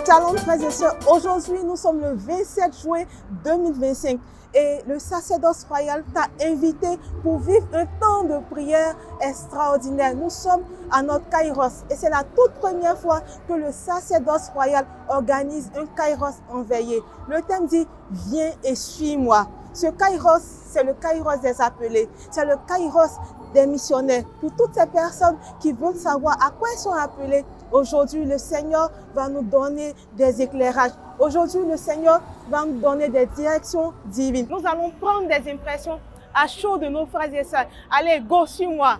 Shalom frères et sœurs, aujourd'hui nous sommes le 27 juin 2025 et le sacerdoce royal t'a invité pour vivre un temps de prière extraordinaire. Nous sommes à notre Kairos et c'est la toute première fois que le sacerdoce royal organise un Kairos en veillée. Le thème dit « Viens et suis-moi ». Ce Kairos, c'est le Kairos des appelés, c'est le Kairos des missionnaires. Pour toutes ces personnes qui veulent savoir à quoi ils sont appelés, aujourd'hui le Seigneur va nous donner des éclairages. Aujourd'hui le Seigneur va nous donner des directions divines. Nous allons prendre des impressions à chaud de nos frères et sœurs. Allez, go, suis-moi.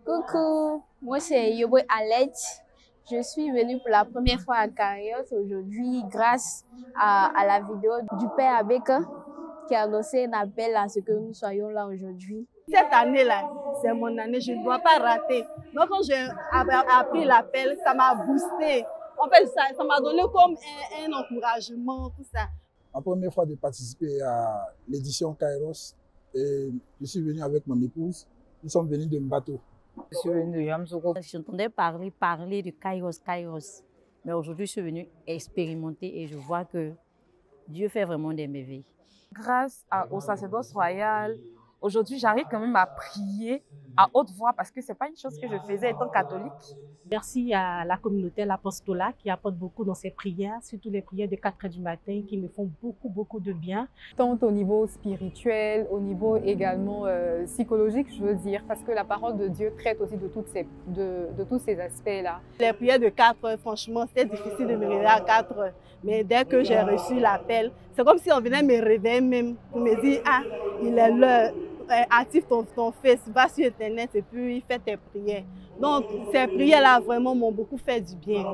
Coucou, moi c'est Yoboy Alet. Je suis venue pour la première fois à Kairos aujourd'hui grâce à la vidéo du Père Abeka qui a annoncé un appel à ce que nous soyons là aujourd'hui. Cette année-là, c'est mon année, je ne dois pas rater. Donc quand j'ai appris l'appel, ça m'a boosté. En fait, ça m'a donné comme un encouragement, tout ça. Ma première fois de participer à l'édition Kairos, et je suis venu avec mon épouse. Nous sommes venus de Mbato. Je suis venu de Yamsoukro. J'entendais parler de Kairos. Mais aujourd'hui, je suis venu expérimenter et je vois que Dieu fait vraiment des merveilles. Grâce au sacerdoce royal, aujourd'hui, j'arrive quand même à prier à haute voix parce que ce n'est pas une chose que je faisais étant catholique. Merci à la communauté, l'apostolat qui apporte beaucoup dans ses prières, surtout les prières de 4 heures du matin qui me font beaucoup de bien. Tant au niveau spirituel, au niveau également psychologique, je veux dire, parce que la parole de Dieu traite aussi de tous ces aspects-là. Les prières de 4 heures, franchement, c'était difficile de me réveiller à 4 heures. Mais dès que j'ai reçu l'appel, c'est comme si on venait me réveiller même pour me dire « Ah, il est l'heure, active ton fils, va sur Internet et puis fais tes prières. » Donc, ces prières-là, vraiment, m'ont beaucoup fait du bien.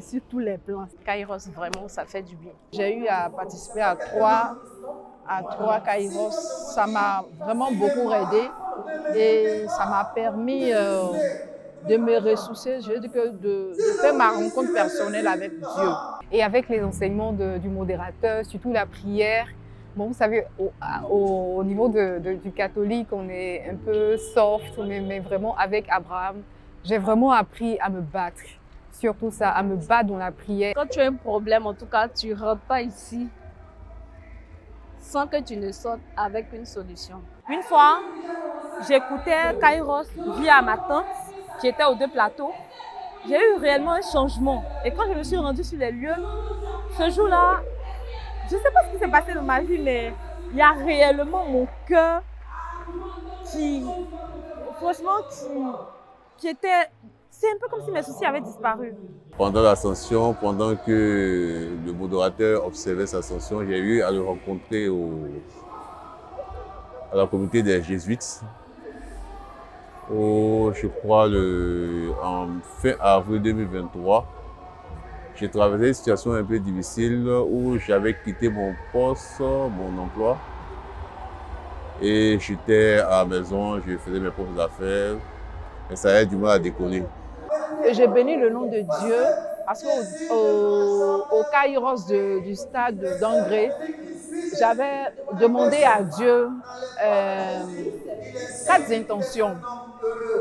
Sur tous les plans. Kairos, vraiment, ça fait du bien. J'ai eu à participer à trois Kairos. Ça m'a vraiment beaucoup aidé et ça m'a permis de me ressourcer, je veux dire de faire ma rencontre personnelle avec Dieu. Et avec les enseignements du modérateur, surtout la prière, bon, vous savez, au niveau du catholique, on est un peu soft, mais vraiment avec Abraham, j'ai vraiment appris à me battre. Surtout ça, à me battre dans la prière. Quand tu as un problème, en tout cas, tu ne rentres pas ici sans que tu ne sortes avec une solution. Une fois, j'écoutais Kairos via ma tante qui était aux 2 plateaux. J'ai eu réellement un changement. Et quand je me suis rendue sur les lieux, ce jour-là, je ne sais pas ce qui s'est passé dans ma vie, mais il y a réellement mon cœur qui était... C'est un peu comme si mes soucis avaient disparu. Pendant l'ascension, pendant que le modérateur observait sa ascension, j'ai eu à le rencontrer à la communauté des Jésuites. Je crois en fin avril 2023. J'ai traversé une situation un peu difficile où j'avais quitté mon poste, mon emploi. Et j'étais à la maison, je faisais mes propres affaires. Et ça avait du mal à décoller. J'ai béni le nom de Dieu parce qu'au Kairos du stade d'Angré, j'avais demandé à Dieu 4 intentions.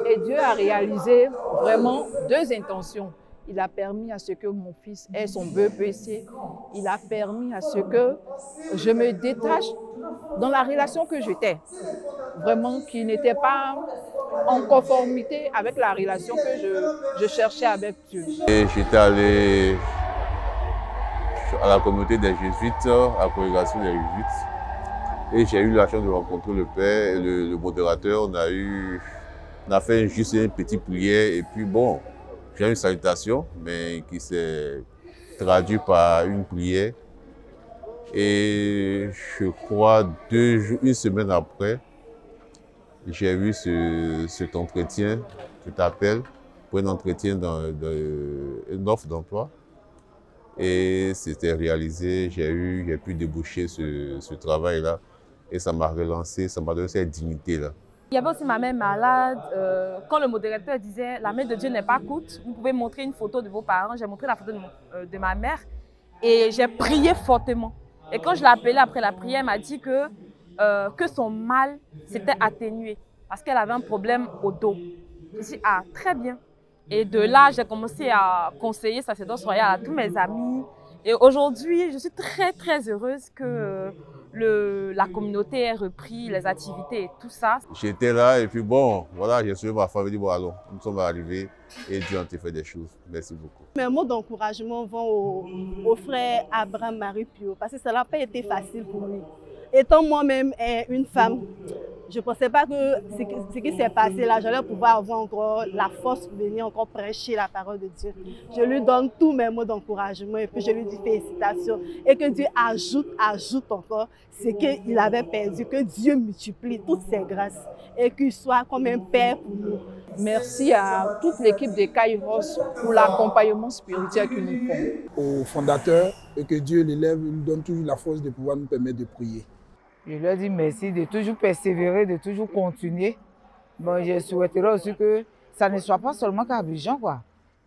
Et Dieu a réalisé vraiment 2 intentions. Il a permis à ce que mon fils ait son BEPC. Il a permis à ce que je me détache dans la relation que j'étais. Vraiment qui n'était pas en conformité avec la relation que je cherchais avec Dieu. J'étais allé à la communauté des Jésuites, à la congrégation des Jésuites. Et j'ai eu la chance de rencontrer le père et le modérateur. On a fait juste une petite prière et puis bon, j'ai une salutation, mais qui s'est traduite par une prière. Et je crois une semaine après, j'ai eu cet entretien, cet appel pour un entretien une offre d'emploi. Et c'était réalisé, j'ai pu déboucher ce travail-là. Et ça m'a relancé, ça m'a donné cette dignité-là. Il y avait aussi ma mère malade. Quand le modérateur disait « La main de Dieu n'est pas courte, vous pouvez montrer une photo de vos parents », j'ai montré la photo de ma mère et j'ai prié fortement. Et quand je l'ai appelée après la prière, elle m'a dit que son mal s'était atténué parce qu'elle avait un problème au dos. J'ai dit « Ah, très bien ». Et de là, j'ai commencé à conseiller sacerdoce royal à tous mes amis. Et aujourd'hui, je suis très, très heureuse que la communauté ait repris les activités et tout ça. J'étais là et puis bon, voilà, j'ai suivi ma famille, bon allons, nous sommes arrivés et Dieu a fait des choses. Merci beaucoup. Mes mots d'encouragement vont au frère Abraham Marie Pio parce que ça n'a pas été facile pour lui. Étant moi-même une femme, je ne pensais pas que ce qui s'est passé là, j'allais pouvoir avoir encore la force pour venir encore prêcher la parole de Dieu. Je lui donne tous mes mots d'encouragement et puis je lui dis félicitations. Et que Dieu ajoute encore ce qu'il avait perdu, que Dieu multiplie toutes ses grâces et qu'il soit comme un père pour nous. Merci à toute l'équipe de Kairos pour l'accompagnement spirituel qu'ils nous font. Au fondateur, et que Dieu l'élève, il nous donne toujours la force de pouvoir nous permettre de prier. Je leur dis merci de toujours persévérer, de toujours continuer. Bon, je souhaiterais aussi que ça ne soit pas seulement qu'à Abidjan, quoi.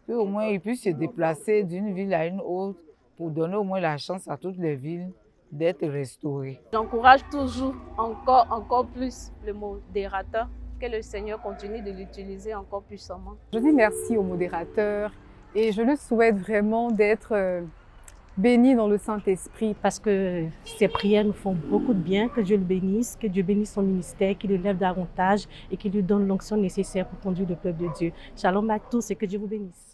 Qu'au moins ils puissent se déplacer d'une ville à une autre pour donner au moins la chance à toutes les villes d'être restaurées. J'encourage toujours encore plus le modérateur, que le Seigneur continue de l'utiliser encore puissamment. Je dis merci au modérateur et je le souhaite vraiment d'être béni dans le Saint-Esprit. Parce que ces prières nous font beaucoup de bien, que Dieu le bénisse, que Dieu bénisse son ministère, qu'il l'élève davantage et qu'il lui donne l'onction nécessaire pour conduire le peuple de Dieu. Shalom à tous et que Dieu vous bénisse.